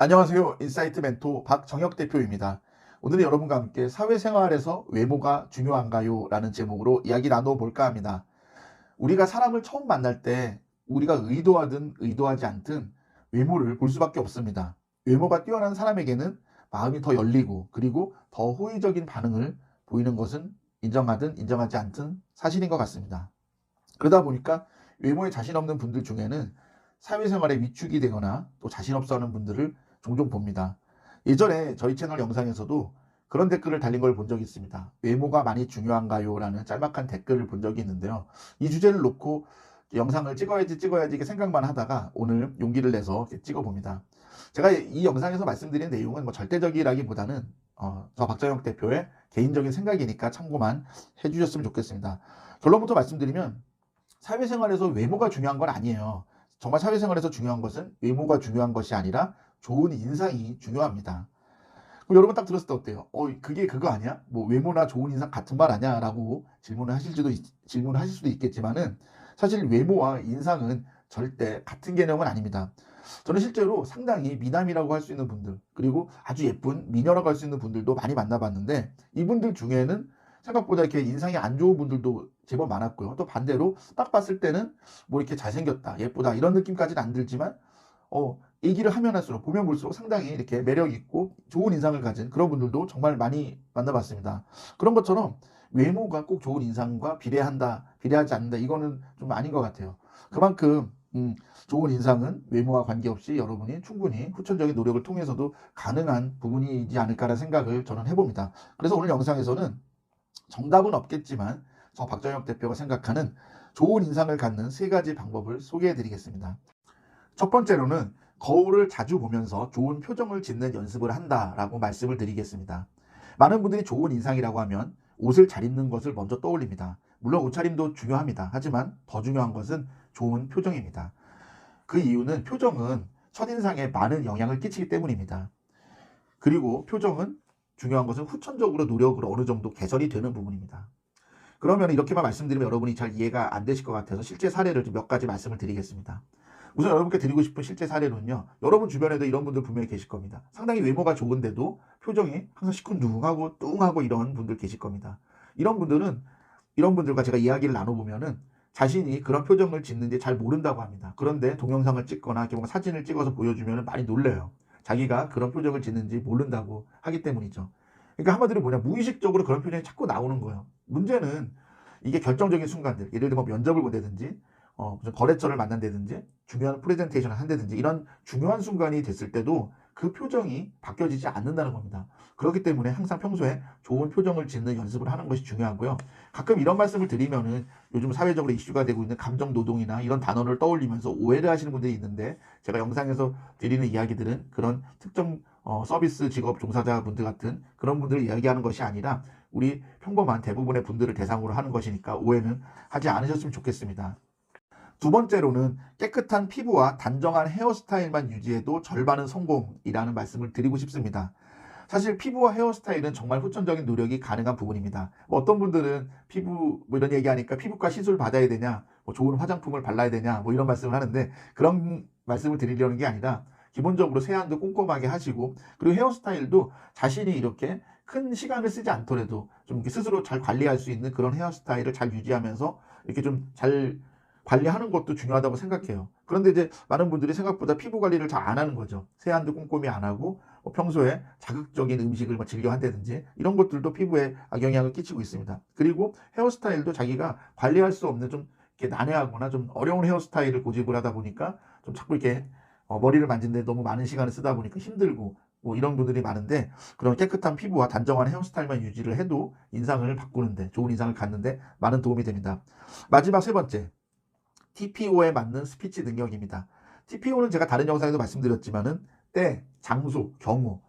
안녕하세요. 인사이트 멘토 박정혁 대표입니다. 오늘은 여러분과 함께 사회생활에서 외모가 중요한가요? 라는 제목으로 이야기 나눠볼까 합니다. 우리가 사람을 처음 만날 때 우리가 의도하든 의도하지 않든 외모를 볼 수밖에 없습니다. 외모가 뛰어난 사람에게는 마음이 더 열리고 그리고 더 호의적인 반응을 보이는 것은 인정하든 인정하지 않든 사실인 것 같습니다. 그러다 보니까 외모에 자신 없는 분들 중에는 사회생활에 위축이 되거나 또 자신 없어 하는 분들을 종종 봅니다. 예전에 저희 채널 영상에서도 그런 댓글을 달린 걸 본 적이 있습니다. 외모가 많이 중요한가요? 라는 짤막한 댓글을 본 적이 있는데요. 이 주제를 놓고 영상을 찍어야지 이렇게 생각만 하다가 오늘 용기를 내서 찍어 봅니다. 제가 이 영상에서 말씀드린 내용은 뭐 절대적이라기보다는 저 박정혁 대표의 개인적인 생각이니까 참고만 해주셨으면 좋겠습니다. 결론부터 말씀드리면 사회생활에서 외모가 중요한 건 아니에요. 정말 사회생활에서 중요한 것은 외모가 중요한 것이 아니라 좋은 인상이 중요합니다. 그럼 여러분 딱 들었을 때 어때요? 그게 그거 아니야? 뭐 외모나 좋은 인상 같은 말 아니야? 라고 질문을 하실 수도 있겠지만은 사실 외모와 인상은 절대 같은 개념은 아닙니다. 저는 실제로 상당히 미남이라고 할 수 있는 분들, 그리고 아주 예쁜 미녀라고 할 수 있는 분들도 많이 만나봤는데 이분들 중에는 생각보다 이렇게 인상이 안 좋은 분들도 제법 많았고요. 또 반대로 딱 봤을 때는 뭐 이렇게 잘생겼다, 예쁘다 이런 느낌까지는 안 들지만 얘기를 하면 할수록 보면 볼수록 상당히 이렇게 매력 있고 좋은 인상을 가진 그런 분들도 정말 많이 만나봤습니다. 그런 것처럼 외모가 꼭 좋은 인상과 비례하지 않는다 이거는 좀 아닌 것 같아요. 그만큼 좋은 인상은 외모와 관계없이 여러분이 충분히 후천적인 노력을 통해서도 가능한 부분이지 않을까라는 생각을 저는 해봅니다. 그래서 오늘 영상에서는 정답은 없겠지만 저 박정혁 대표가 생각하는 좋은 인상을 갖는 세 가지 방법을 소개해 드리겠습니다. 첫 번째로는 거울을 자주 보면서 좋은 표정을 짓는 연습을 한다라고 말씀을 드리겠습니다. 많은 분들이 좋은 인상이라고 하면 옷을 잘 입는 것을 먼저 떠올립니다. 물론 옷차림도 중요합니다. 하지만 더 중요한 것은 좋은 표정입니다. 그 이유는 표정은 첫인상에 많은 영향을 끼치기 때문입니다. 그리고 표정은 중요한 것은 후천적으로 노력으로 어느 정도 개선이 되는 부분입니다. 그러면 이렇게만 말씀드리면 여러분이 잘 이해가 안 되실 것 같아서 실제 사례를 몇 가지 말씀을 드리겠습니다. 우선 여러분께 드리고 싶은 실제 사례는요. 여러분 주변에도 이런 분들 분명히 계실 겁니다. 상당히 외모가 좋은데도 표정이 항상 시큰둥하고 뚱하고 이런 분들 계실 겁니다. 이런 분들은 이런 분들과 제가 이야기를 나눠보면은 자신이 그런 표정을 짓는지 잘 모른다고 합니다. 그런데 동영상을 찍거나 뭔가 사진을 찍어서 보여주면 많이 놀래요. 자기가 그런 표정을 짓는지 모른다고 하기 때문이죠. 그러니까 한마디로 뭐냐, 무의식적으로 그런 표정이 자꾸 나오는 거예요. 문제는 이게 결정적인 순간들, 예를 들면 면접을 보다든지 무슨 거래처를 만난다든지 중요한 프레젠테이션을 한다든지 이런 중요한 순간이 됐을 때도 그 표정이 바뀌어지지 않는다는 겁니다. 그렇기 때문에 항상 평소에 좋은 표정을 짓는 연습을 하는 것이 중요하고요. 가끔 이런 말씀을 드리면은 요즘 사회적으로 이슈가 되고 있는 감정 노동이나 이런 단어를 떠올리면서 오해를 하시는 분들이 있는데, 제가 영상에서 드리는 이야기들은 그런 특정 서비스 직업 종사자분들 같은 그런 분들을 이야기하는 것이 아니라 우리 평범한 대부분의 분들을 대상으로 하는 것이니까 오해는 하지 않으셨으면 좋겠습니다. 두 번째로는 깨끗한 피부와 단정한 헤어스타일만 유지해도 절반은 성공이라는 말씀을 드리고 싶습니다. 사실 피부와 헤어스타일은 정말 후천적인 노력이 가능한 부분입니다. 뭐 어떤 분들은 피부 뭐 이런 얘기하니까 피부과 시술 받아야 되냐, 뭐 좋은 화장품을 발라야 되냐, 뭐 이런 말씀을 하는데 그런 말씀을 드리려는 게 아니라 기본적으로 세안도 꼼꼼하게 하시고, 그리고 헤어스타일도 자신이 이렇게 큰 시간을 쓰지 않더라도 좀 이렇게 스스로 잘 관리할 수 있는 그런 헤어스타일을 잘 유지하면서 이렇게 좀 잘 관리하는 것도 중요하다고 생각해요. 그런데 이제 많은 분들이 생각보다 피부 관리를 잘 안 하는 거죠. 세안도 꼼꼼히 안 하고 평소에 자극적인 음식을 뭐 즐겨 한다든지 이런 것들도 피부에 악영향을 끼치고 있습니다. 그리고 헤어스타일도 자기가 관리할 수 없는 좀 이렇게 난해하거나 좀 어려운 헤어스타일을 고집을 하다 보니까 좀 자꾸 이렇게 머리를 만지는데 너무 많은 시간을 쓰다 보니까 힘들고 뭐 이런 분들이 많은데, 그런 깨끗한 피부와 단정한 헤어스타일만 유지를 해도 인상을 바꾸는데, 좋은 인상을 갖는데 많은 도움이 됩니다. 마지막 세 번째, TPO에 맞는 스피치 능력입니다. TPO는 제가 다른 영상에도 말씀드렸지만은 때, 장소, 경우,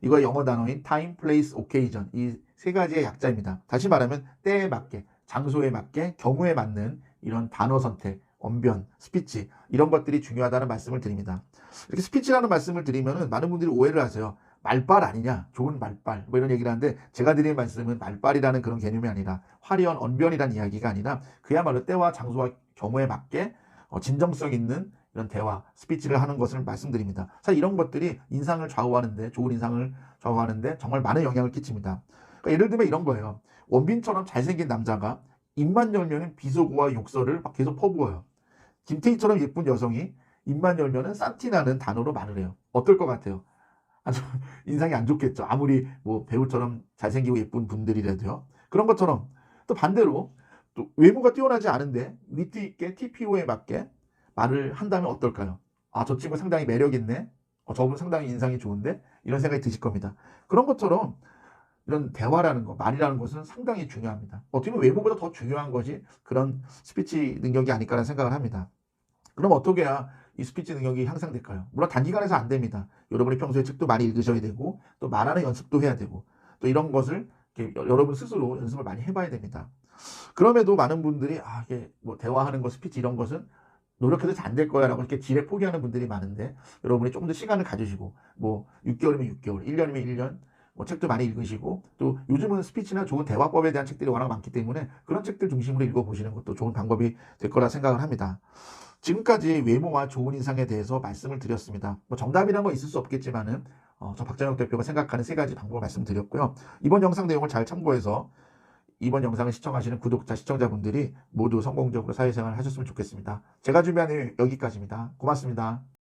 이거 영어 단어인 time, place, occasion 이 세 가지의 약자입니다. 다시 말하면 때에 맞게, 장소에 맞게, 경우에 맞는 이런 단어 선택, 언변, 스피치 이런 것들이 중요하다는 말씀을 드립니다. 이렇게 스피치라는 말씀을 드리면은 많은 분들이 오해를 하세요. 말빨 아니냐, 좋은 말빨 뭐 이런 얘기를 하는데, 제가 드리는 말씀은 말빨이라는 그런 개념이 아니라 화려한 언변이라는 이야기가 아니라 그야말로 때와 장소와 경우에 맞게 진정성 있는 이런 대화, 스피치를 하는 것을 말씀드립니다. 사실 이런 것들이 인상을 좌우하는데, 좋은 인상을 좌우하는데 정말 많은 영향을 끼칩니다. 그러니까 예를 들면 이런 거예요. 원빈처럼 잘생긴 남자가 입만 열면은 비속어와 욕설을 막 계속 퍼부어요. 김태희처럼 예쁜 여성이 입만 열면은 싼티나는 단어로 말을 해요. 어떨 것 같아요? 아주 인상이 안 좋겠죠. 아무리 뭐 배우처럼 잘생기고 예쁜 분들이라도요. 그런 것처럼 또 반대로 또 외모가 뛰어나지 않은데 위트 있게 TPO에 맞게 말을 한다면 어떨까요? 아, 저 친구 상당히 매력 있네. 저분 상당히 인상이 좋은데 이런 생각이 드실 겁니다. 그런 것처럼 이런 대화라는 거, 말이라는 것은 상당히 중요합니다. 어떻게 보면 외모보다 더 중요한 것이 그런 스피치 능력이 아닐까라는 생각을 합니다. 그럼 어떻게 해야 이 스피치 능력이 향상될까요? 물론 단기간에서 안 됩니다. 여러분이 평소에 책도 많이 읽으셔야 되고 또 말하는 연습도 해야 되고 또 이런 것을 여러분 스스로 연습을 많이 해봐야 됩니다. 그럼에도 많은 분들이 이게 뭐 대화하는 거, 스피치 이런 것은 노력해도 잘 안 될 거야 라고 이렇게 지레 포기하는 분들이 많은데 여러분이 조금 더 시간을 가지시고 뭐 6개월이면 6개월, 1년이면 1년 뭐 책도 많이 읽으시고 또 요즘은 스피치나 좋은 대화법에 대한 책들이 워낙 많기 때문에 그런 책들 중심으로 읽어보시는 것도 좋은 방법이 될 거라 생각을 합니다. 지금까지 외모와 좋은 인상에 대해서 말씀을 드렸습니다. 뭐 정답이란 건 있을 수 없겠지만은 저 박정혁 대표가 생각하는 세 가지 방법을 말씀드렸고요. 이번 영상 내용을 잘 참고해서 이번 영상을 시청하시는 구독자, 시청자분들이 모두 성공적으로 사회생활을 하셨으면 좋겠습니다. 제가 준비한 내용 여기까지입니다. 고맙습니다.